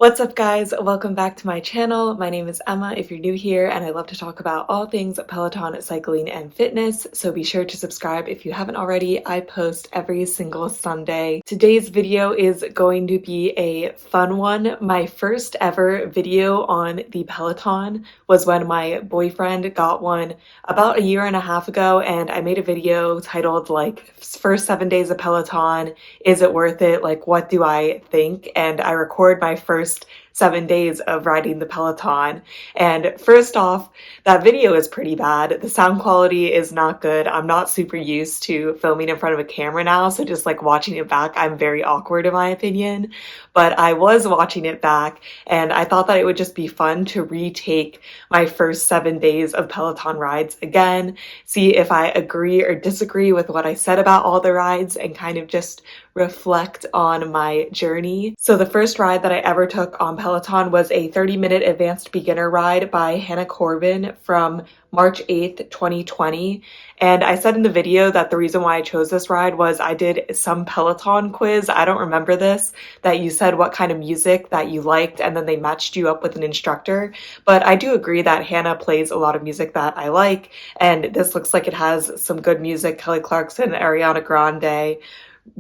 What's up guys? Welcome back to my channel. My name is Emma if you're new here, and I love to talk about all things Peloton, cycling, and fitness, so be sure to subscribe if you haven't already. I post every single Sunday. Today's video is going to be a fun one. My first ever video on the Peloton was when my boyfriend got one about a year and a half ago, and I made a video titled like first 7 days of Peloton, is it worth it? Like, what do I think? And I record my first 7 days of riding the Peloton. And first off, that video is pretty bad. The sound quality is not good. I'm not super used to filming in front of a camera now, so just like watching it back, I'm very awkward in my opinion. But I was watching it back and I thought that it would just be fun to retake my first 7 days of Peloton rides again, see if I agree or disagree with what I said about all the rides, and kind of just reflect on my journey. So the first ride that I ever took on Peloton was a 30-minute advanced beginner ride by Hannah Corbin from March 8th, 2020. And I said in the video that the reason why I chose this ride was I did some Peloton quiz. I don't remember this, that you said what kind of music that you liked and then they matched you up with an instructor. But I do agree that Hannah plays a lot of music that I like, and this looks like it has some good music. Kelly Clarkson, Ariana Grande,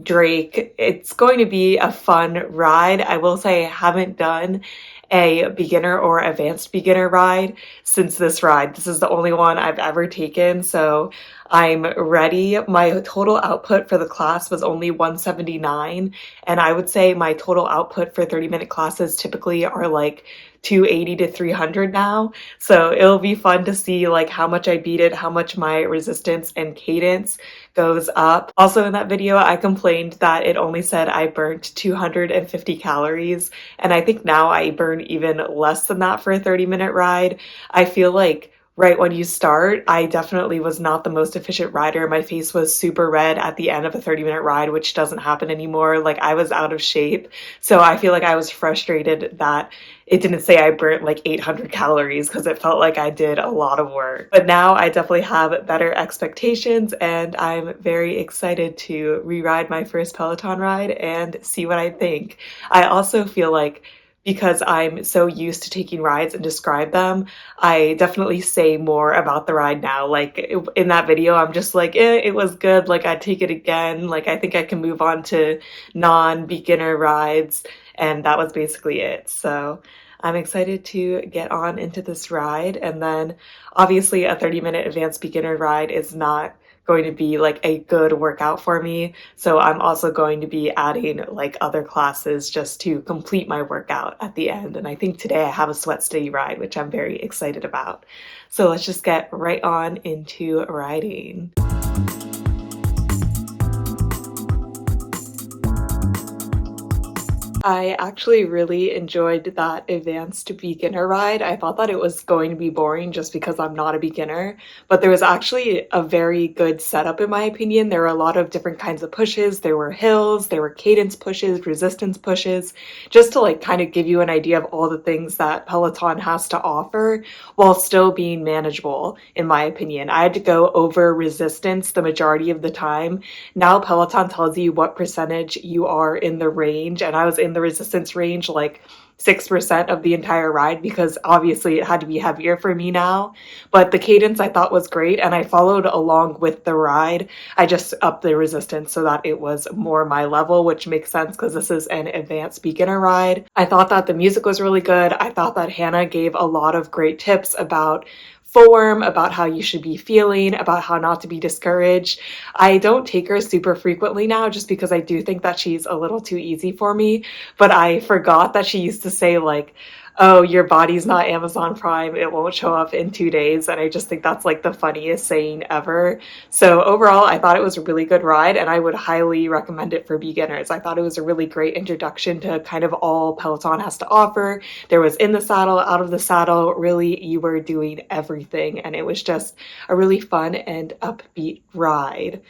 Drake. It's going to be a fun ride. I will say I haven't done a beginner or advanced beginner ride since this ride. This is the only one I've ever taken, so I'm ready. My total output for the class was only 179, and I would say my total output for 30-minute classes typically are like 280 to 300 now. So it'll be fun to see like how much I beat it, how much my resistance and cadence goes up. Also in that video, I complained that it only said I burnt 250 calories, and I think now I burn even less than that for a 30-minute ride. I feel like right when you start, I definitely was not the most efficient rider. My face was super red at the end of a 30-minute ride, which doesn't happen anymore. Like, I was out of shape. So I feel like I was frustrated that it didn't say I burnt like 800 calories because it felt like I did a lot of work. But now I definitely have better expectations, and I'm very excited to re-ride my first Peloton ride and see what I think. I also feel like because I'm so used to taking rides and describe them, I definitely say more about the ride now. Like in that video, I'm just like, it was good. Like, I'd take it again. Like, I think I can move on to non-beginner rides. And that was basically it. So I'm excited to get on into this ride. And then obviously a 30-minute advanced beginner ride is not going to be like a good workout for me. So I'm also going to be adding like other classes just to complete my workout at the end. And I think today I have a sweat steady ride, which I'm very excited about. So let's just get right on into riding. I actually really enjoyed that advanced beginner ride. I thought that it was going to be boring just because I'm not a beginner, but there was actually a very good setup in my opinion. There were a lot of different kinds of pushes. There were hills, there were cadence pushes, resistance pushes, just to like kind of give you an idea of all the things that Peloton has to offer while still being manageable, in my opinion. I had to go over resistance the majority of the time. Now Peloton tells you what percentage you are in the range, and I was in the resistance range like 6% of the entire ride because obviously it had to be heavier for me now. But the cadence I thought was great, and I followed along with the ride. I just upped the resistance so that it was more my level, which makes sense because this is an advanced beginner ride. I thought that the music was really good. I thought that Hannah gave a lot of great tips about form, about how you should be feeling, about how not to be discouraged. I don't take her super frequently now just because I do think that she's a little too easy for me, but I forgot that she used to say like, oh, your body's not Amazon Prime, it won't show up in 2 days. And I just think that's like the funniest saying ever. So overall, I thought it was a really good ride, and I would highly recommend it for beginners. I thought it was a really great introduction to kind of all Peloton has to offer. There was in the saddle, out of the saddle, really you were doing everything, and it was just a really fun and upbeat ride.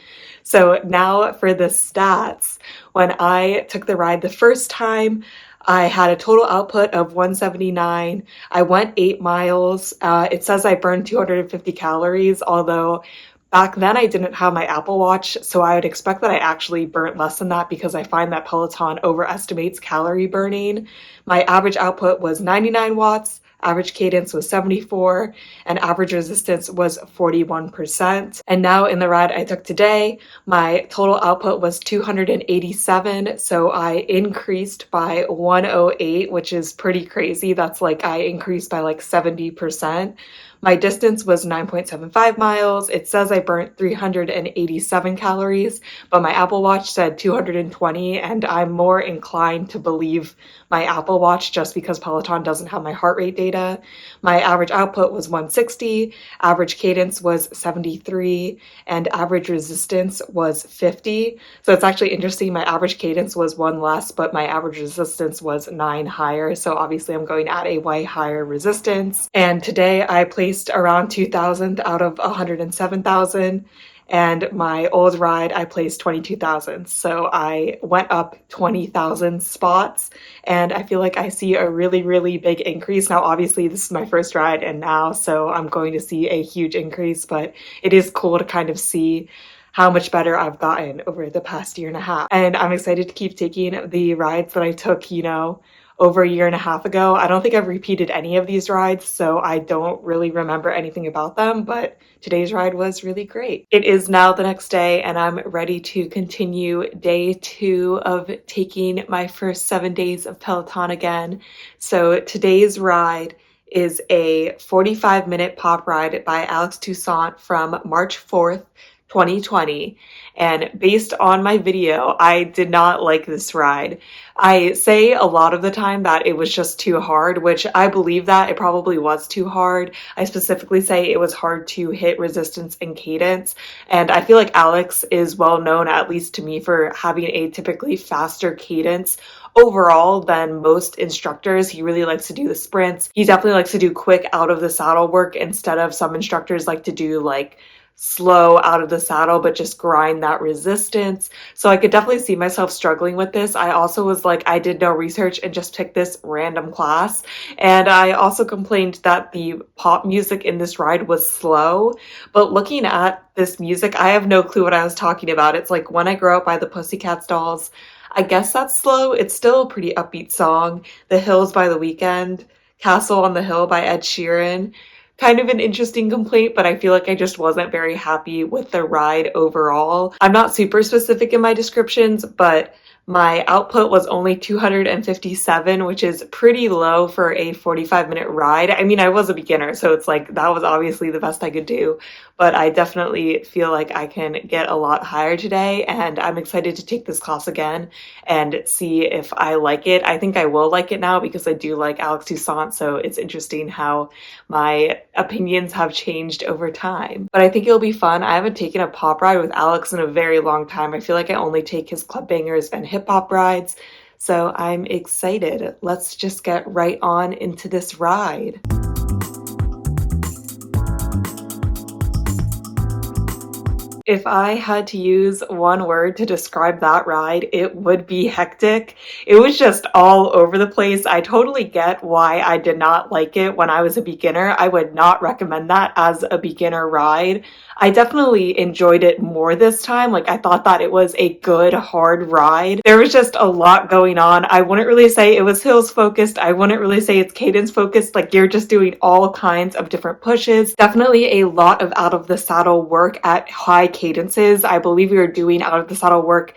So now for the stats. When I took the ride the first time, I had a total output of 179. I went 8 miles. It says I burned 250 calories, although Back then, I didn't have my Apple Watch, so I would expect that I actually burnt less than that because I find that Peloton overestimates calorie burning. My average output was 99 watts, average cadence was 74, and average resistance was 41%. And now in the ride I took today, my total output was 287, so I increased by 108, which is pretty crazy. That's like I increased by like 70%. My distance was 9.75 miles. It says I burnt 387 calories, but my Apple Watch said 220, and I'm more inclined to believe my Apple Watch just because Peloton doesn't have my heart rate data. My average output was 160, average cadence was 73, and average resistance was 50. So it's actually interesting. My average cadence was 1 less, but my average resistance was 9 higher. So obviously I'm going at a way higher resistance. And today I placed around 2,000 out of 107,000. And my old ride, I placed 22,000. So I went up 20,000 spots, and I feel like I see a really, really big increase. Now, obviously, this is my first ride and now, so I'm going to see a huge increase, but it is cool to kind of see how much better I've gotten over the past year and a half. And I'm excited to keep taking the rides that I took, over a year and a half ago. I don't think I've repeated any of these rides, so I don't really remember anything about them, but today's ride was really great. It is now the next day, and I'm ready to continue day 2 of taking my first 7 days of Peloton again. So today's ride is a 45-minute pop ride by Alex Toussaint from March 4th, 2020. And based on my video, I did not like this ride. I say a lot of the time that it was just too hard, which I believe that it probably was too hard. I specifically say it was hard to hit resistance and cadence. And I feel like Alex is well known, at least to me, for having a typically faster cadence overall than most instructors. He really likes to do the sprints. He definitely likes to do quick out of the saddle work instead of some instructors like to do like slow out of the saddle, but just grind that resistance. So I could definitely see myself struggling with this. I also was like, I did no research and just picked this random class. And I also complained that the pop music in this ride was slow. But looking at this music, I have no clue what I was talking about. It's like When I Grow Up by the Pussycat Dolls. I guess that's slow. It's still a pretty upbeat song. The Hills by The Weeknd. Castle on the Hill by Ed Sheeran. Kind of an interesting complaint, but I feel like I just wasn't very happy with the ride overall. I'm not super specific in my descriptions, but my output was only 257, which is pretty low for a 45-minute ride. I mean, I was a beginner, so it's like that was obviously the best I could do, but I definitely feel like I can get a lot higher today, and I'm excited to take this class again and see if I like it. I think I will like it now because I do like Alex Toussaint, so it's interesting how my opinions have changed over time. But I think it'll be fun. I haven't taken a pop ride with Alex in a very long time. I feel like I only take his club bangers and hip hop rides, so I'm excited. Let's just get right on into this ride. If I had to use one word to describe that ride, it would be hectic. It was just all over the place. I totally get why I did not like it when I was a beginner. I would not recommend that as a beginner ride. I definitely enjoyed it more this time. Like, I thought that it was a good, hard ride. There was just a lot going on. I wouldn't really say it was hills focused. I wouldn't really say it's cadence focused. Like, you're just doing all kinds of different pushes. Definitely a lot of out of the saddle work at high cadences. I believe we were doing out of the saddle work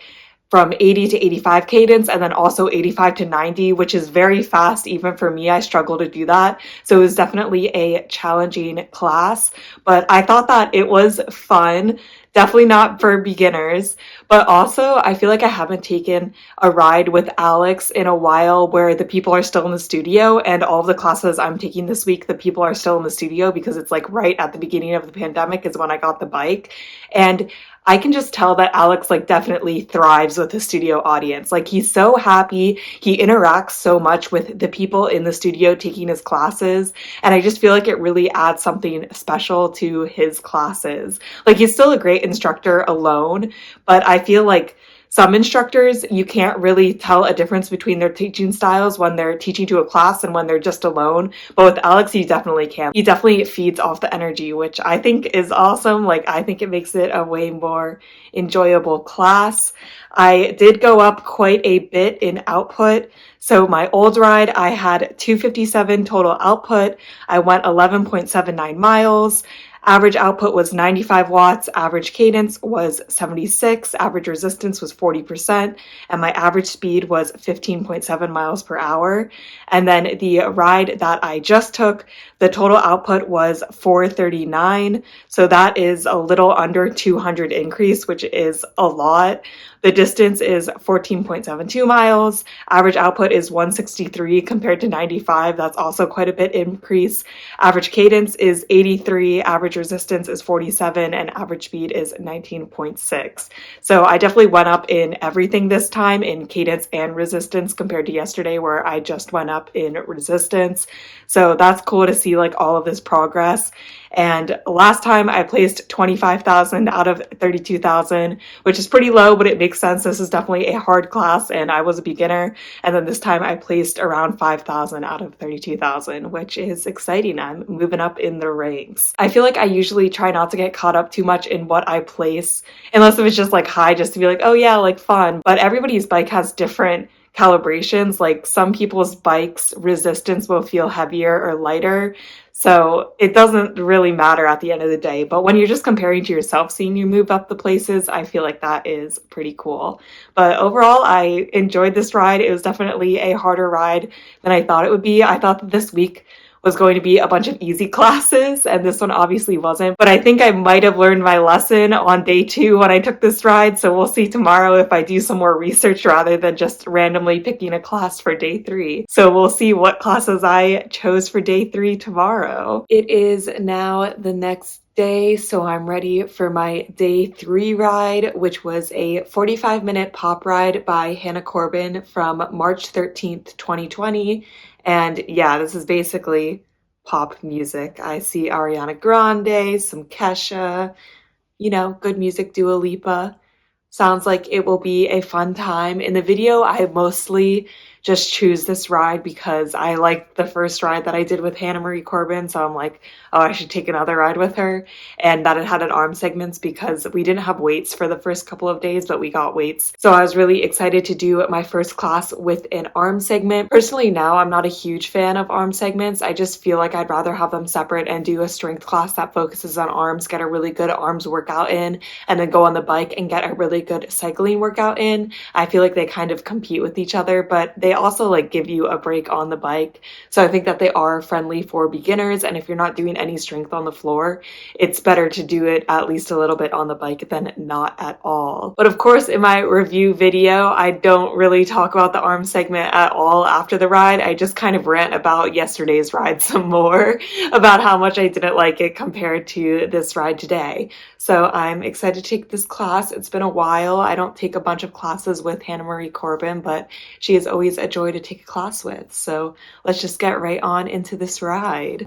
from 80 to 85 cadence, and then also 85 to 90, which is very fast. Even for me, I struggle to do that. So it was definitely a challenging class, but I thought that it was fun. Definitely not for beginners, but also I feel like I haven't taken a ride with Alex in a while where the people are still in the studio, and all of the classes I'm taking this week, the people are still in the studio because it's like right at the beginning of the pandemic is when I got the bike. And I can just tell that Alex like definitely thrives with the studio audience. Like, he's so happy. He interacts so much with the people in the studio taking his classes. And I just feel like it really adds something special to his classes. Like, he's still a great instructor alone, but I feel like some instructors, you can't really tell a difference between their teaching styles when they're teaching to a class and when they're just alone. But with Alex, you definitely can. He definitely feeds off the energy, which I think is awesome. Like, I think it makes it a way more enjoyable class. I did go up quite a bit in output. So my old ride, I had 257 total output. I went 11.79 miles. Average output was 95 watts, average cadence was 76, average resistance was 40%, and my average speed was 15.7 miles per hour. And then the ride that I just took, the total output was 439. So that is a little under 200 increase, which is a lot. The distance is 14.72 miles. Average output is 163 compared to 95. That's also quite a bit increase. Average cadence is 83. Average resistance is 47 and average speed is 19.6. So I definitely went up in everything this time, in cadence and resistance, compared to yesterday where I just went up in resistance. So that's cool to see like all of this progress. And last time I placed 25,000 out of 32,000, which is pretty low, but it makes sense. This is definitely a hard class and I was a beginner. And then this time I placed around 5,000 out of 32,000, which is exciting. I'm moving up in the ranks. I feel like I usually try not to get caught up too much in what I place, unless it was just like high, just to be like, oh yeah, like fun. But everybody's bike has different calibrations. Like some people's bikes resistance will feel heavier or lighter. So it doesn't really matter at the end of the day. But when you're just comparing to yourself, seeing you move up the places, I feel like that is pretty cool. But overall, I enjoyed this ride. It was definitely a harder ride than I thought it would be. I thought that this week was going to be a bunch of easy classes, and this one obviously wasn't. But I think I might have learned my lesson on day 2 when I took this ride, so we'll see tomorrow if I do some more research rather than just randomly picking a class for day 3. So we'll see what classes I chose for day 3 tomorrow. It is now the next day, so I'm ready for my day 3 ride, which was a 45-minute pop ride by Hannah Corbin from March 13th, 2020. And yeah, this is basically pop music. I see Ariana Grande, some Kesha, good music, Dua Lipa. Sounds like it will be a fun time. In the video, I mostly just choose this ride because I liked the first ride that I did with Hannah Marie Corbin, so I'm like, oh, I should take another ride with her. And that it had an arm segments because we didn't have weights for the first couple of days, but we got weights. So I was really excited to do my first class with an arm segment. Personally, now I'm not a huge fan of arm segments. I just feel like I'd rather have them separate and do a strength class that focuses on arms, get a really good arms workout in, and then go on the bike and get a really good cycling workout in. I feel like they kind of compete with each other, but they also like give you a break on the bike. So I think that they are friendly for beginners, and if you're not doing any strength on the floor, it's better to do it at least a little bit on the bike than not at all. But of course, in my review video, I don't really talk about the arm segment at all after the ride. I just kind of rant about yesterday's ride some more, about how much I didn't like it compared to this ride today. So I'm excited to take this class. It's been a while. I don't take a bunch of classes with Hannah Marie Corbin, but she is always a joy to take a class with. So let's just get right on into this ride.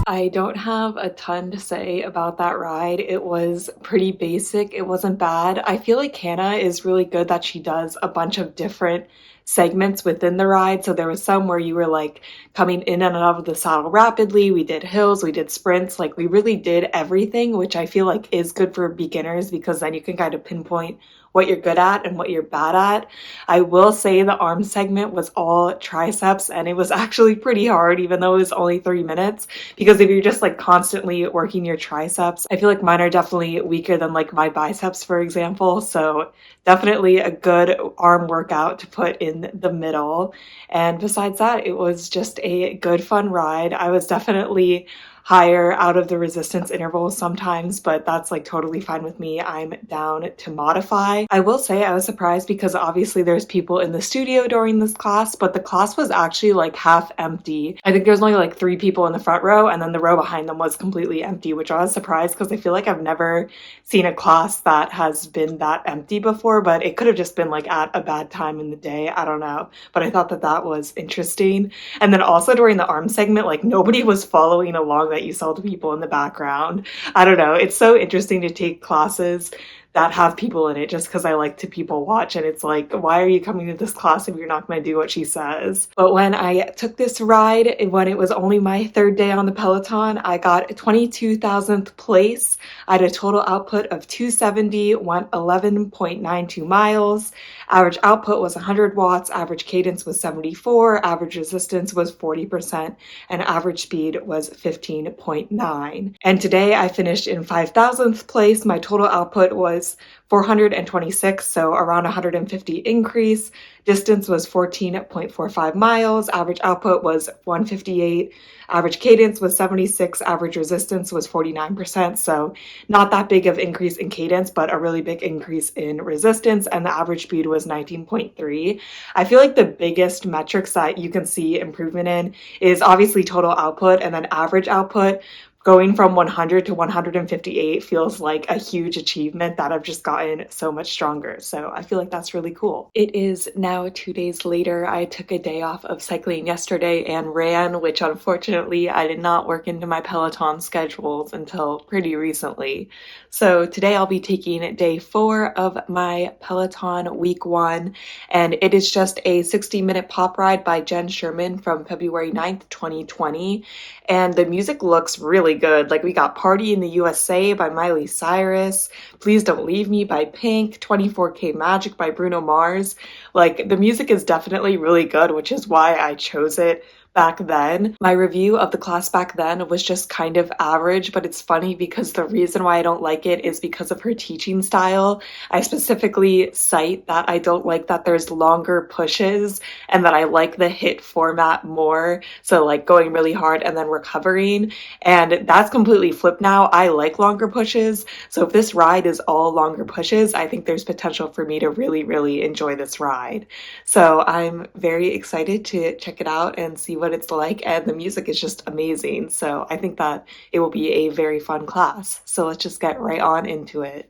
I don't have a ton to say about that ride. It was pretty basic. It wasn't bad. I feel like Hannah is really good that she does a bunch of different segments within the ride. So there was some where you were like coming in and out of the saddle rapidly. We did hills, we did sprints, like we really did everything, which I feel like is good for beginners because then you can kind of pinpoint what you're good at and what you're bad at. I will say the arm segment was all triceps and it was actually pretty hard, even though it was only 3 minutes, because if you're just like constantly working your triceps, I feel like mine are definitely weaker than like my biceps, for example. So definitely a good arm workout to put in the middle. And besides that, it was just a good fun ride. I was definitely higher out of the resistance intervals sometimes, but that's like totally fine with me. I'm down to modify. I will say I was surprised because obviously there's people in the studio during this class, but the class was actually like half empty. I think there was only like 3 people in the front row and then the row behind them was completely empty, which I was surprised because I feel like I've never seen a class that has been that empty before, but it could have just been like at a bad time in the day. I don't know, but I thought that that was interesting. And then also during the arm segment, like nobody was following along that you sell to people in the background. I don't know. It's so interesting to take classes that have people in it just because I like to people watch, and it's like, why are you coming to this class if you're not going to do what she says? But when I took this ride, when it was only my third day on the Peloton, I got 22,000th place. I had a total output of 270, went 11.92 miles. Average output was 100 watts, average cadence was 74, average resistance was 40%, and average speed was 15.9. And today I finished in 5,000th place. My total output was 426, so around 150 increase. Distance was 14.45 miles. Average output was 158. Average cadence was 76. Average resistance was 49%. So not that big of increase in cadence, but a really big increase in resistance. And the average speed was 19.3. I feel like the biggest metrics that you can see improvement in is obviously total output and then average output. Going from 100 to 158 feels like a huge achievement that I've just gotten so much stronger. So I feel like that's really cool. It is now 2 days later. I took a day off of cycling yesterday and ran, which unfortunately I did not work into my Peloton schedules until pretty recently. So today I'll be taking day 4 of my Peloton week 1, and it is just a 60-minute pop ride by Sherman from February 9th, 2020. And the music looks really good. Like, we got Party in the USA by Miley Cyrus, Please Don't Leave Me by Pink, 24K Magic by Bruno Mars. Like, the music is definitely really good, which is why I chose it back then. My review of the class back then was just kind of average, but it's funny because the reason why I don't like it is because of her teaching style. I specifically cite that I don't like that there's longer pushes and that I like the HIIT format more. So like going really hard and then recovering. And that's completely flipped now. I like longer pushes. So if this ride is all longer pushes, I think there's potential for me to really, really enjoy this ride. So I'm very excited to check it out and see what it's like, and the music is just amazing. So I think that it will be a very fun class. So let's just get right on into it.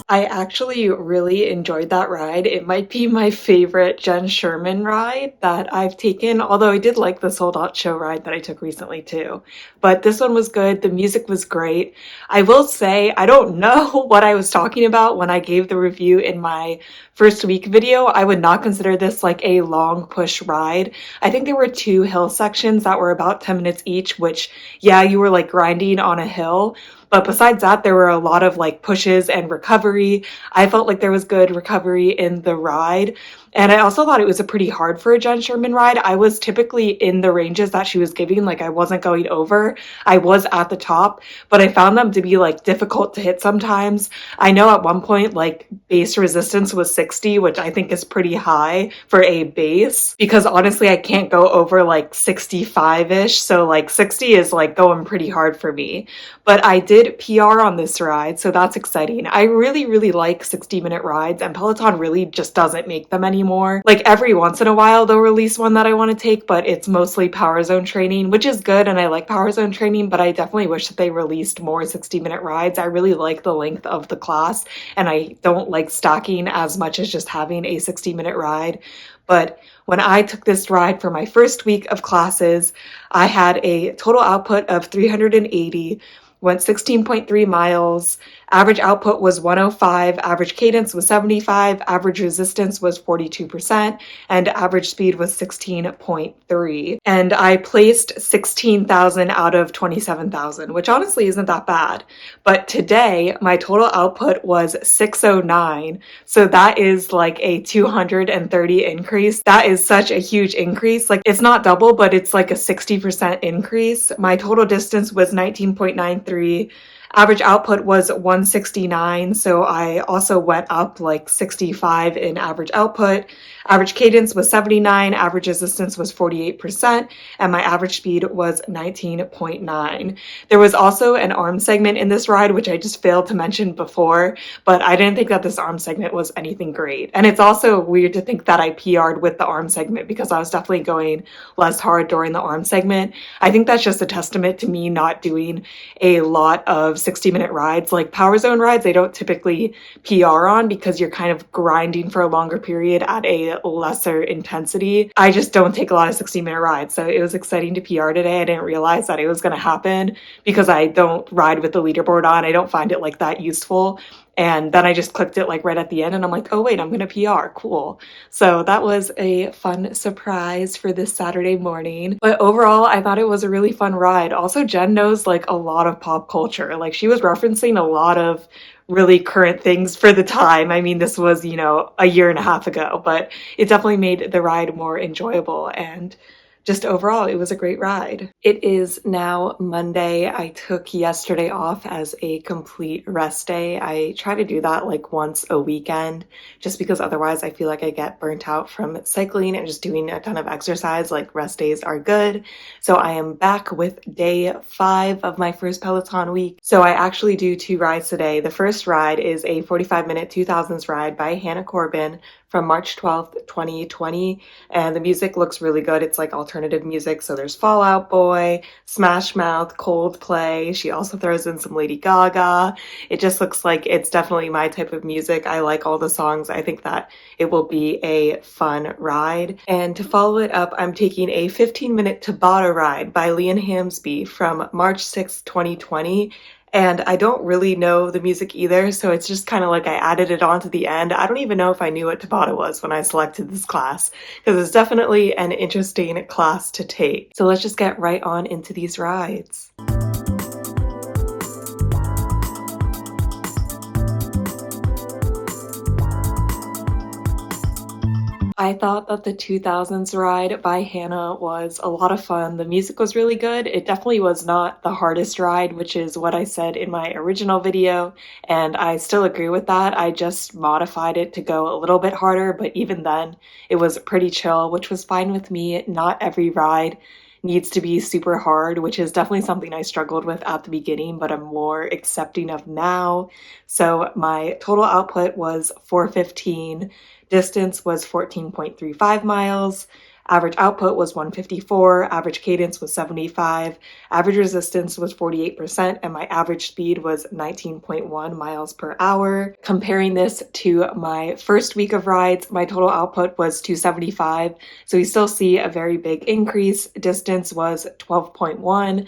I actually really enjoyed that ride. It might be my favorite Sherman ride that I've taken, although I did like the Sold Out Show ride that I took recently too. But this one was good. The music was great. I will say, I don't know what I was talking about when I gave the review in my first week video. I would not consider this like a long push ride. I think there were 2 hill sections that were about 10 minutes each, which, yeah, you were like grinding on a hill. But besides that, there were a lot of like pushes and recovery. I felt like there was good recovery in the ride. And I also thought it was a pretty hard for a Sherman ride. I was typically in the ranges that she was giving, like I wasn't going over. I was at the top, but I found them to be like difficult to hit sometimes. I know at one point like base resistance was 60, which I think is pretty high for a base, because honestly I can't go over like 65-ish. So like 60 is like going pretty hard for me. But I did PR on this ride, so that's exciting. I really, really like 60-minute rides, and Peloton really just doesn't make them anymore. Like every once in a while they'll release one that I want to take, but it's mostly Power Zone training, which is good, and I like Power Zone training, but I definitely wish that they released more 60-minute rides. I really like the length of the class, and I don't like stacking as much as just having a 60-minute ride. But when I took this ride for my first week of classes, I had a total output of 380, went 16.3 miles. Average output was 105, average cadence was 75, average resistance was 42%, and average speed was 16.3. And I placed 16,000 out of 27,000, which honestly isn't that bad. But today, my total output was 609. So that is like a 230 increase. That is such a huge increase. Like, it's not double, but it's like a 60% increase. My total distance was 19.93. Average output was 169, so I also went up like 65 in average output. Average cadence was 79, average resistance was 48%, and my average speed was 19.9. There was also an arm segment in this ride, which I just failed to mention before, but I didn't think that this arm segment was anything great. And it's also weird to think that I PR'd with the arm segment because I was definitely going less hard during the arm segment. I think that's just a testament to me not doing a lot of 60-minute rides. Like Power Zone rides, they don't typically PR on because you're kind of grinding for a longer period at a lesser intensity. I just don't take a lot of 60-minute rides. So it was exciting to PR today. I didn't realize that it was going to happen because I don't ride with the leaderboard on. I don't find it like that useful. And then I just clicked it like right at the end and I'm like, oh wait, I'm gonna PR, cool. So that was a fun surprise for this Saturday morning. But overall, I thought it was a really fun ride. Also, Jen knows like a lot of pop culture. Like she was referencing a lot of really current things for the time. I mean, this was, a year and a half ago, but it definitely made the ride more enjoyable and just overall, it was a great ride. It is now Monday. I took yesterday off as a complete rest day. I try to do that like once a weekend, just because otherwise I feel like I get burnt out from cycling and just doing a ton of exercise. Like rest days are good. So I am back with day 5 of my first Peloton week. So I actually do 2 rides today. The first ride is a 45-minute 2000s ride by Hannah Corbin from March 12th, 2020. And the music looks really good. It's like alternative music. So there's Fall Out Boy, Smash Mouth, Coldplay. She also throws in some Lady Gaga. It just looks like it's definitely my type of music. I like all the songs. I think that it will be a fun ride. And to follow it up, I'm taking a 15-minute Tabata ride by Leon Hamsby from March 6th, 2020. And I don't really know the music either, so it's just kind of like I added it on to the end. I don't even know if I knew what Tabata was when I selected this class, because it's definitely an interesting class to take. So let's just get right on into these rides. I thought that the 2000s ride by Hannah was a lot of fun. The music was really good. It definitely was not the hardest ride, which is what I said in my original video, and I still agree with that. I just modified it to go a little bit harder, but even then, it was pretty chill, which was fine with me. Not every ride needs to be super hard, which is definitely something I struggled with at the beginning, but I'm more accepting of now. So my total output was 415. Distance was 14.35 miles. Average output was 154. Average cadence was 75. Average resistance was 48%. And my average speed was 19.1 miles per hour. Comparing this to my first week of rides, my total output was 275. So we still see a very big increase. Distance was 12.1.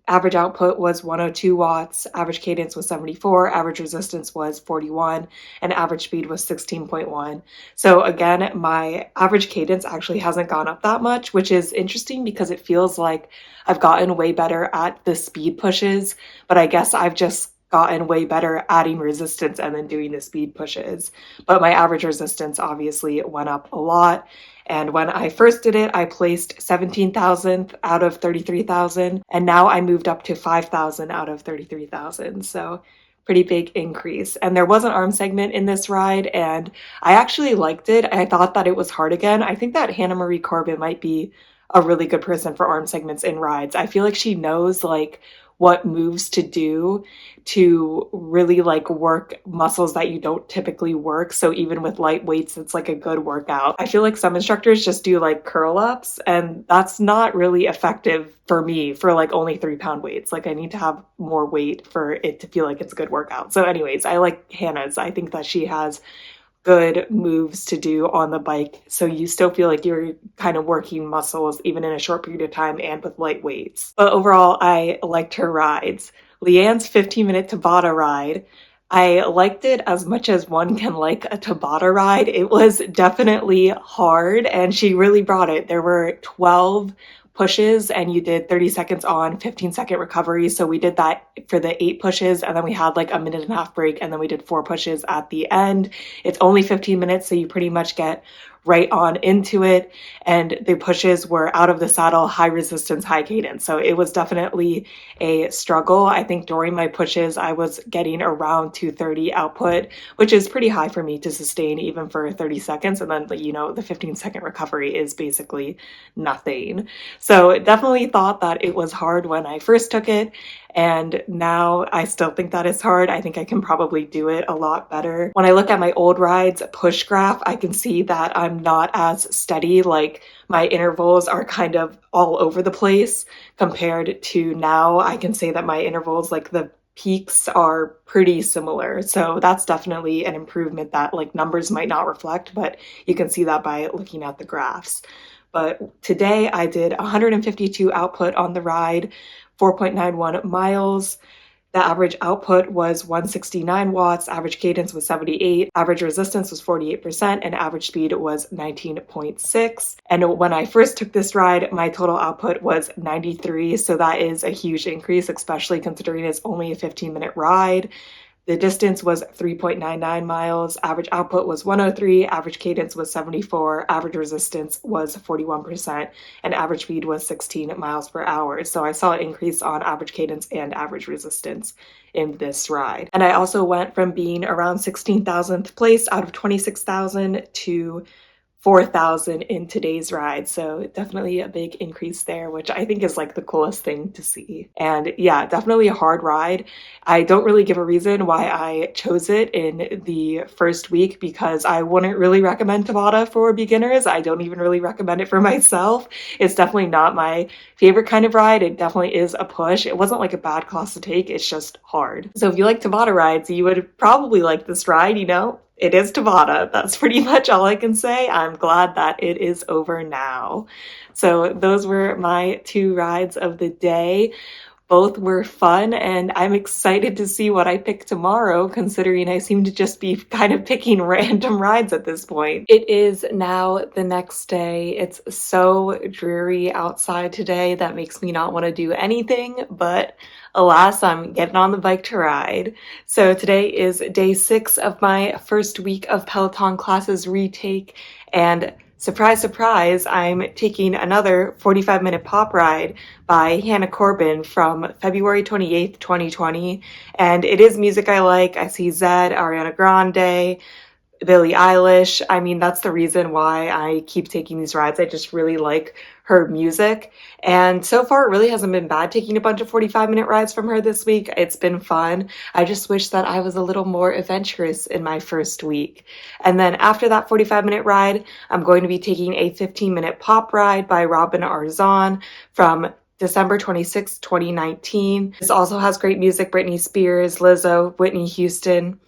Average output was 102 watts, average cadence was 74, average resistance was 41, and average speed was 16.1. So again, my average cadence actually hasn't gone up that much, which is interesting because it feels like I've gotten way better at the speed pushes, but I guess I've just gotten way better adding resistance and then doing the speed pushes. But my average resistance obviously went up a lot. And when I first did it, I placed 17,000th out of 33,000. And now I moved up to 5,000 out of 33,000. So pretty big increase. And there was an arm segment in this ride, and I actually liked it. I thought that it was hard again. I think that Hannah Marie Corbin might be a really good person for arm segments in rides. I feel like she knows like what moves to do to really like work muscles that you don't typically work. So even with light weights, it's like a good workout. I feel like some instructors just do like curl ups, and that's not really effective for me for like only 3-pound weights. Like I need to have more weight for it to feel like it's a good workout. So anyways, I like Hannah's. I think that she has good moves to do on the bike, so you still feel like you're kind of working muscles even in a short period of time and with light weights. But overall, I liked her rides. Leanne's 15-minute Tabata ride, I liked it as much as one can like a Tabata ride. It was definitely hard, and she really brought it. There were 12 pushes and you did 30 seconds on, 15-second recovery. So we did that for the 8 pushes, and then we had like a minute and a half break, and then we did 4 pushes at the end. It's only 15 minutes, so you pretty much get right on into it. And the pushes were out of the saddle, high resistance, high cadence. So it was definitely a struggle. I think during my pushes, I was getting around 230 output, which is pretty high for me to sustain even for 30 seconds. And then, the 15-second recovery is basically nothing. So definitely thought that it was hard when I first took it. And now I still think that it's hard. I think I can probably do it a lot better. When I look at my old rides push graph, I can see that I'm not as steady. Like my intervals are kind of all over the place compared to now. I can say that my intervals, like the peaks are pretty similar. So that's definitely an improvement that like numbers might not reflect, but you can see that by looking at the graphs. But today I did 152 output on the ride, 4.91 miles. The average output was 169 watts, average cadence was 78, average resistance was 48%, and average speed was 19.6. And when I first took this ride, my total output was 93, so that is a huge increase, especially considering it's only a 15-minute ride. The distance was 3.99 miles, average output was 103, average cadence was 74, average resistance was 41%, and average speed was 16 miles per hour. So I saw an increase on average cadence and average resistance in this ride. And I also went from being around 16,000th place out of 26,000 to 4,000 in today's ride. So definitely a big increase there, which I think is like the coolest thing to see. And yeah, definitely a hard ride. I don't really give a reason why I chose it in the first week because I wouldn't really recommend Tabata for beginners. I don't even really recommend it for myself. It's definitely not my favorite kind of ride. It definitely is a push. It wasn't like a bad class to take. It's just hard. So if you like Tabata rides, you would probably like this ride, you know? It is Tabata. That's pretty much all I can say. I'm glad that it is over now. So those were my 2 rides of the day. Both were fun, and I'm excited to see what I pick tomorrow, considering I seem to just be kind of picking random rides at this point. It is now the next day. It's so dreary outside today that makes me not want to do anything, but alas, I'm getting on the bike to ride. So today is day 6 of my first week of Peloton classes retake, and surprise, surprise, I'm taking another 45-minute pop ride by Hannah Corbin from February 28th, 2020. And it is music I like. I see Zed, Ariana Grande, Billie Eilish. I mean, that's the reason why I keep taking these rides. I just really like her music. And so far, it really hasn't been bad taking a bunch of 45-minute rides from her this week. It's been fun. I just wish that I was a little more adventurous in my first week. And then after that 45-minute ride, I'm going to be taking a 15-minute pop ride by Robin Arzon from December 26, 2019. This also has great music: Britney Spears, Lizzo, Whitney Houston.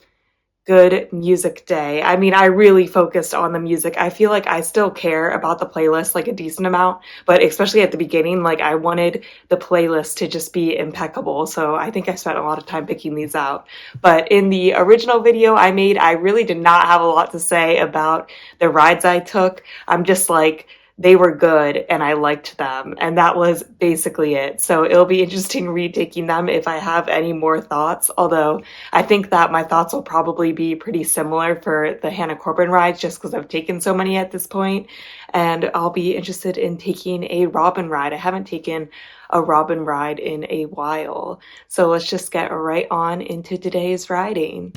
Good music day. I mean, I really focused on the music. I feel like I still care about the playlist like a decent amount, but especially at the beginning, like I wanted the playlist to just be impeccable. So I think I spent a lot of time picking these out. But in the original video I made, I really did not have a lot to say about the rides I took. I'm just like, they were good and I liked them, and that was basically it. So it'll be interesting retaking them if I have any more thoughts, although I think that my thoughts will probably be pretty similar for the Hannah Corbin rides just because I've taken so many at this point, and I'll be interested in taking a Robin ride. I haven't taken a Robin ride in a while. So let's just get right on into today's riding.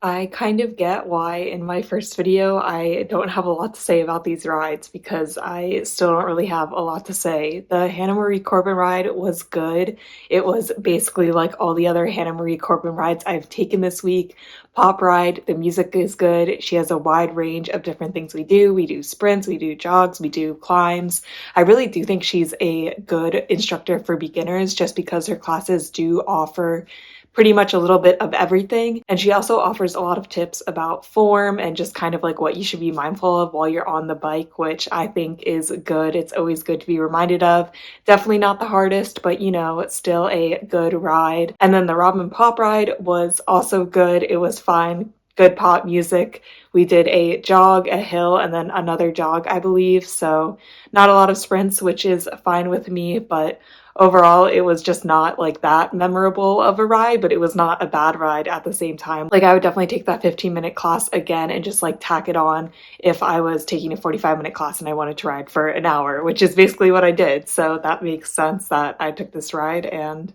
I kind of get why in my first video I don't have a lot to say about these rides because I still don't really have a lot to say. The Hannah Marie Corbin ride was good. It was basically like all the other Hannah Marie Corbin rides I've taken this week. Pop ride, the music is good. She has a wide range of different things we do. We do sprints, we do jogs, we do climbs. I really do think she's a good instructor for beginners just because her classes do offer pretty much a little bit of everything. And she also offers a lot of tips about form and just kind of like what you should be mindful of while you're on the bike, which I think is good. It's always good to be reminded of. Definitely not the hardest, but you know, it's still a good ride. And then the Robin Pop ride was also good. It was fine. Good pop music. We did a jog, a hill, and then another jog, I believe. So not a lot of sprints, which is fine with me, but overall, it was just not like that memorable of a ride, but it was not a bad ride at the same time. Like I would definitely take that 15-minute class again and just like tack it on if I was taking a 45-minute class and I wanted to ride for an hour, which is basically what I did. So that makes sense that I took this ride, and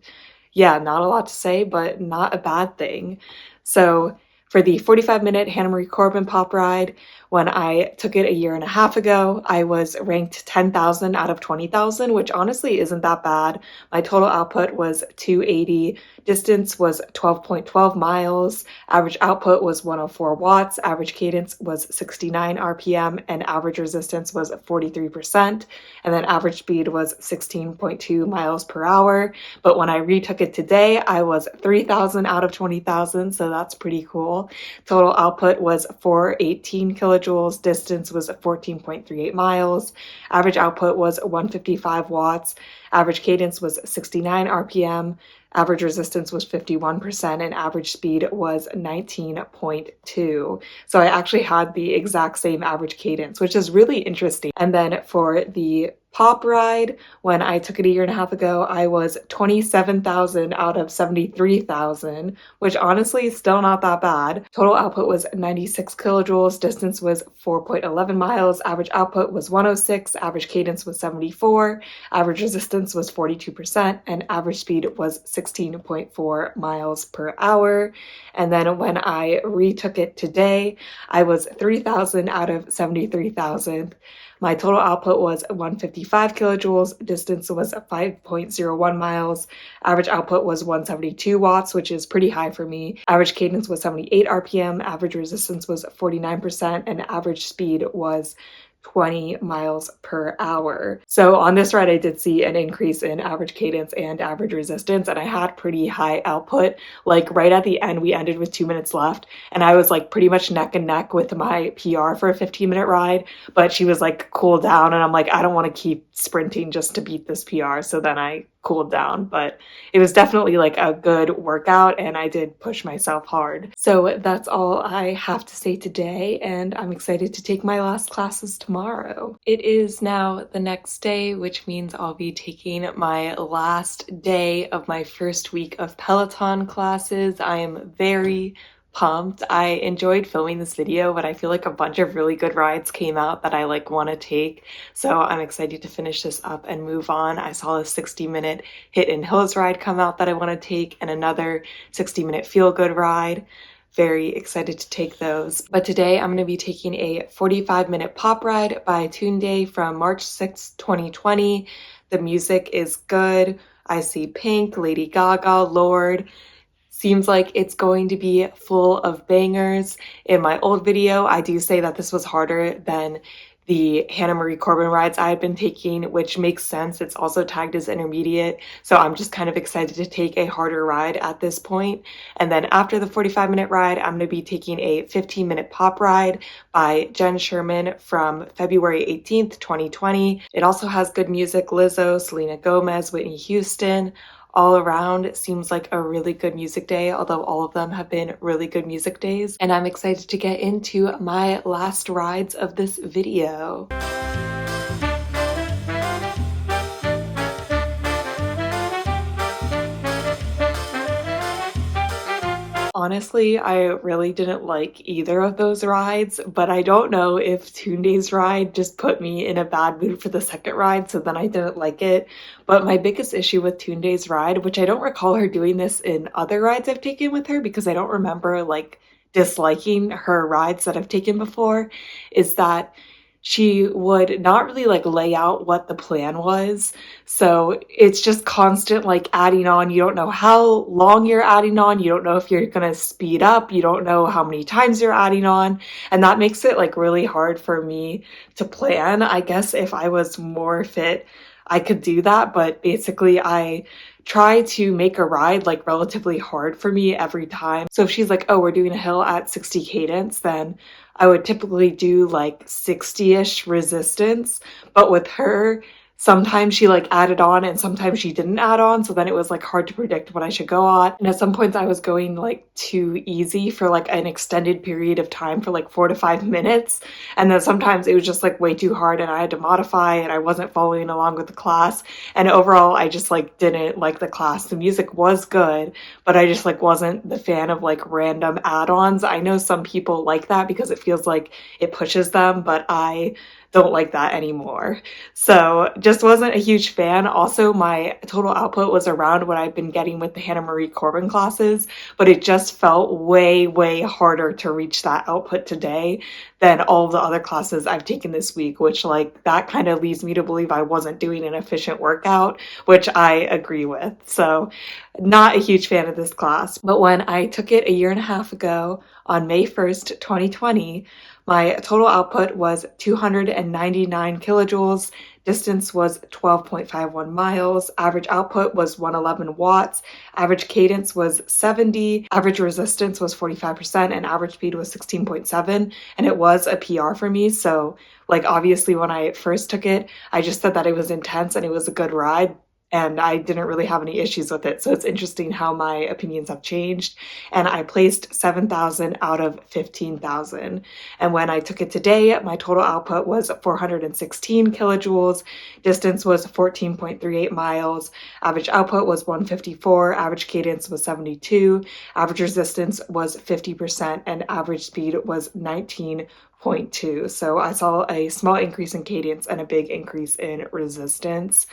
yeah, not a lot to say, but not a bad thing. So For the 45-minute Hannah Marie Corbin pop ride, when I took it a year and a half ago, I was ranked 10,000 out of 20,000, which honestly isn't that bad. My total output was 280, distance was 12.12 miles, average output was 104 watts, average cadence was 69 RPM, and average resistance was 43%, and then average speed was 16.2 miles per hour. But when I retook it today, I was 3,000 out of 20,000, so that's pretty cool. Total output was 418 kilojoules, distance was 14.38 miles, average output was 155 watts, average cadence was 69 RPM, average resistance was 51%, and average speed was 19.2. So I actually had the exact same average cadence, which is really interesting. And then for the pop ride, when I took it a year and a half ago, I was 27,000 out of 73,000, which honestly is still not that bad. Total output was 96 kilojoules, distance was 4.11 miles, average output was 106, average cadence was 74, average resistance was 42%, and average speed was 16.4 miles per hour. And then when I retook it today, I was 3,000 out of 73,000. My total output was 155 kilojoules, distance was 5.01 miles, average output was 172 watts, which is pretty high for me. Average cadence was 78 RPM, average resistance was 49%, and average speed was 20 miles per hour. So on this ride, I did see an increase in average cadence and average resistance, and I had pretty high output. Like right at the end, we ended with 2 minutes left, and I was like pretty much neck and neck with my PR for a 15-minute ride, but she was like cooled down, and I'm like, I don't want to keep sprinting just to beat this PR. So then I cooled down, but it was definitely like a good workout, and I did push myself hard. So that's all I have to say today, and I'm excited to take my last classes tomorrow. It is now the next day, which means I'll be taking my last day of my first week of Peloton classes. I am very pumped. I enjoyed filming this video, but I feel like a bunch of really good rides came out that I like want to take. So I'm excited to finish this up and move on. I saw a 60-minute Hit and Hills ride come out that I want to take, and another 60-minute Feel Good ride. Very excited to take those. But today I'm going to be taking a 45-minute pop ride by Toussaint from March 6th, 2020. The music is good. I see Pink, Lady Gaga, Lorde. Seems like it's going to be full of bangers. In my old video, I do say that this was harder than the Hannah Marie Corbin rides I had been taking, which makes sense. It's also tagged as intermediate, so I'm just kind of excited to take a harder ride at this point. And then after the 45-minute ride, I'm going to be taking a 15-minute pop ride by Sherman from February 18th, 2020. It also has good music: Lizzo, Selena Gomez, Whitney Houston. All around, it seems like a really good music day, although all of them have been really good music days. And I'm excited to get into my last rides of this video. Honestly, I really didn't like either of those rides, but I don't know if Toussaint's ride just put me in a bad mood for the second ride, so then I didn't like it. But my biggest issue with Toussaint's ride, which I don't recall her doing this in other rides I've taken with her because I don't remember like disliking her rides that I've taken before, is that she would not really like lay out what the plan was. So it's just constant like adding on. You don't know how long you're adding on. You don't know if you're going to speed up. You don't know how many times you're adding on. And that makes it like really hard for me to plan. I guess if I was more fit, I could do that. But basically I try to make a ride like relatively hard for me every time. So if she's like, oh, we're doing a hill at 60 cadence, then I would typically do like 60-ish resistance. But with her, sometimes she like added on and sometimes she didn't add on. So then it was like hard to predict what I should go at. And at some points I was going like too easy for like an extended period of time for like 4 to 5 minutes. And then sometimes it was just like way too hard and I had to modify and I wasn't following along with the class. And overall, I just like didn't like the class. The music was good, but I just like wasn't the fan of like random add-ons. I know some people like that because it feels like it pushes them, but I don't like that anymore. So just wasn't a huge fan. Also, my total output was around what I've been getting with the Hannah Marie Corbin classes, but it just felt way, way harder to reach that output today than all of the other classes I've taken this week, which like that kind of leads me to believe I wasn't doing an efficient workout, which I agree with. So not a huge fan of this class. But when I took it a year and a half ago on May 1st, 2020, my total output was 299 kilojoules. Distance was 12.51 miles. Average output was 111 watts. Average cadence was 70. Average resistance was 45%, and average speed was 16.7. And it was a PR for me. So, like, obviously, when I first took it, I just said that it was intense and it was a good ride. And I didn't really have any issues with it. So it's interesting how my opinions have changed. And I placed 7,000 out of 15,000. And when I took it today, my total output was 416 kilojoules. Distance was 14.38 miles. Average output was 154. Average cadence was 72. Average resistance was 50%. And average speed was 19.2. So I saw a small increase in cadence and a big increase in resistance.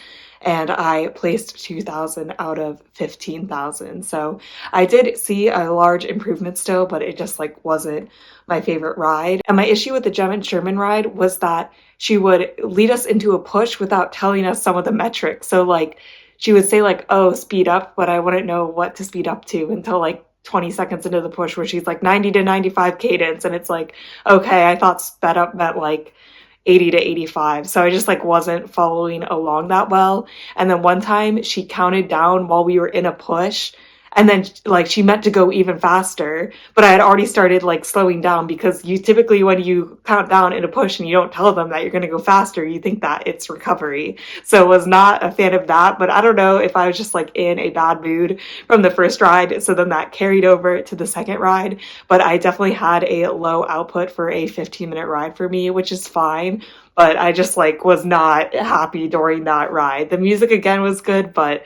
And I placed 2,000 out of 15,000. So I did see a large improvement still, but it just like wasn't my favorite ride. And my issue with the Jem and Sherman ride was that she would lead us into a push without telling us some of the metrics. So like she would say like, oh, speed up, but I wouldn't know what to speed up to until like 20 seconds into the push where she's like 90 to 95 cadence. And it's like, okay, I thought sped up meant like 80 to 85. So I just like wasn't following along that well. And then one time she counted down while we were in a push. And then like she meant to go even faster, but I had already started like slowing down because you typically when you count down in a push and you don't tell them that you're going to go faster, you think that it's recovery. So was not a fan of that, but I don't know if I was just like in a bad mood from the first ride. So then that carried over to the second ride, but I definitely had a low output for a 15-minute ride for me, which is fine. But I just like was not happy during that ride. The music again was good, but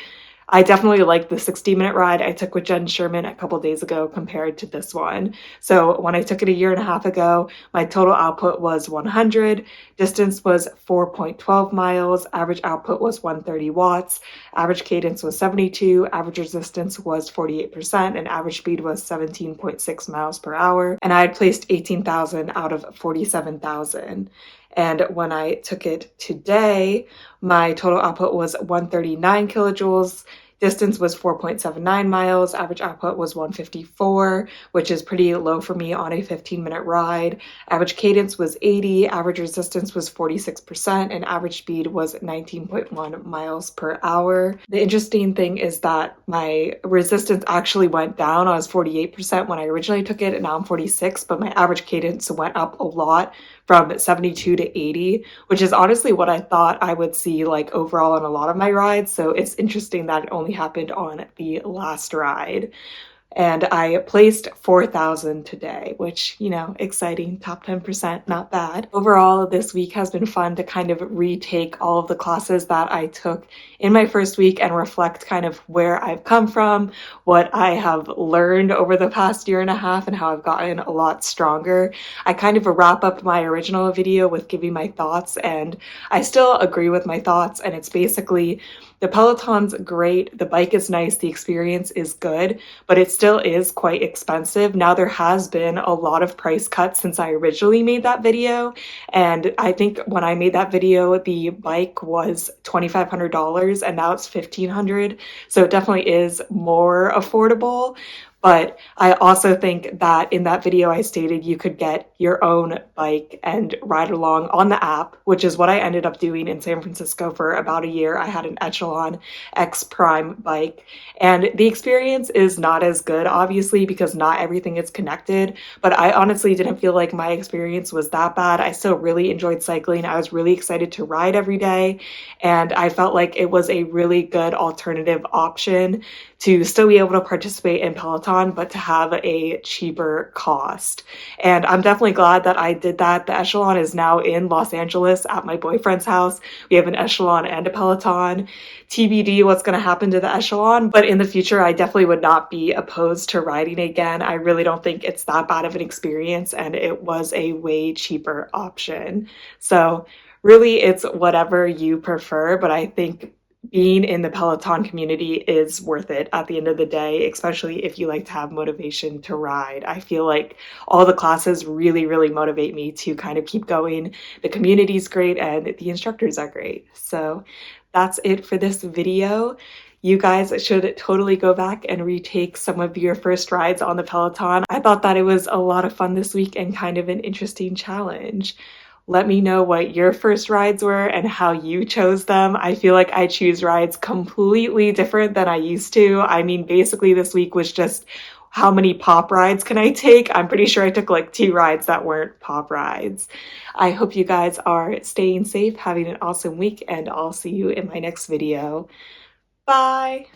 I definitely like the 60-minute ride I took with Jen Sherman a couple days ago compared to this one. So when I took it a year and a half ago, my total output was 100, distance was 4.12 miles, average output was 130 watts, average cadence was 72, average resistance was 48%, and average speed was 17.6 miles per hour. And I had placed 18,000 out of 47,000. And when I took it today, my total output was 139 kilojoules. Distance was 4.79 miles. Average output was 154, which is pretty low for me on a 15-minute ride. Average cadence was 80. Average resistance was 46%. And average speed was 19.1 miles per hour. The interesting thing is that my resistance actually went down. I was 48% when I originally took it, and now I'm 46, but my average cadence went up a lot from 72 to 80, which is honestly what I thought I would see like overall on a lot of my rides. So it's interesting that it only happened on the last ride. And I placed 4,000 today, which, you know, exciting, top 10%, not bad. Overall, this week has been fun to kind of retake all of the classes that I took in my first week and reflect kind of where I've come from, what I have learned over the past year and a half, and how I've gotten a lot stronger. I kind of wrap up my original video with giving my thoughts, and I still agree with my thoughts, and it's basically the Peloton's great, the bike is nice, the experience is good, but it still is quite expensive. Now there has been a lot of price cuts since I originally made that video, and I think when I made that video, the bike was $2,500 and now it's $1,500, so it definitely is more affordable. But I also think that in that video I stated you could get your own bike and ride along on the app, which is what I ended up doing in San Francisco for about a year. I had an Echelon X Prime bike, and the experience is not as good, obviously, because not everything is connected, but I honestly didn't feel like my experience was that bad. I still really enjoyed cycling. I was really excited to ride every day, and I felt like it was a really good alternative option to still be able to participate in Peloton, but to have a cheaper cost. And I'm definitely glad that I did that. The Echelon is now in Los Angeles at my boyfriend's house. We have an Echelon and a Peloton. TBD what's going to happen to the Echelon, but in the future, I definitely would not be opposed to riding again. I really don't think it's that bad of an experience, and it was a way cheaper option. So Really, it's whatever you prefer, but I think being in the Peloton community is worth it at the end of the day, especially if you like to have motivation to ride. I feel like all the classes really, really motivate me to kind of keep going. The community's great and the instructors are great. So that's it for this video. You guys should totally go back and retake some of your first rides on the Peloton. I thought that it was a lot of fun this week and kind of an interesting challenge. Let me know what your first rides were and how you chose them. I feel like I choose rides completely different than I used to. I mean, basically this week was just how many pop rides can I take? I'm pretty sure I took like 2 rides that weren't pop rides. I hope you guys are staying safe, having an awesome week, and I'll see you in my next video. Bye!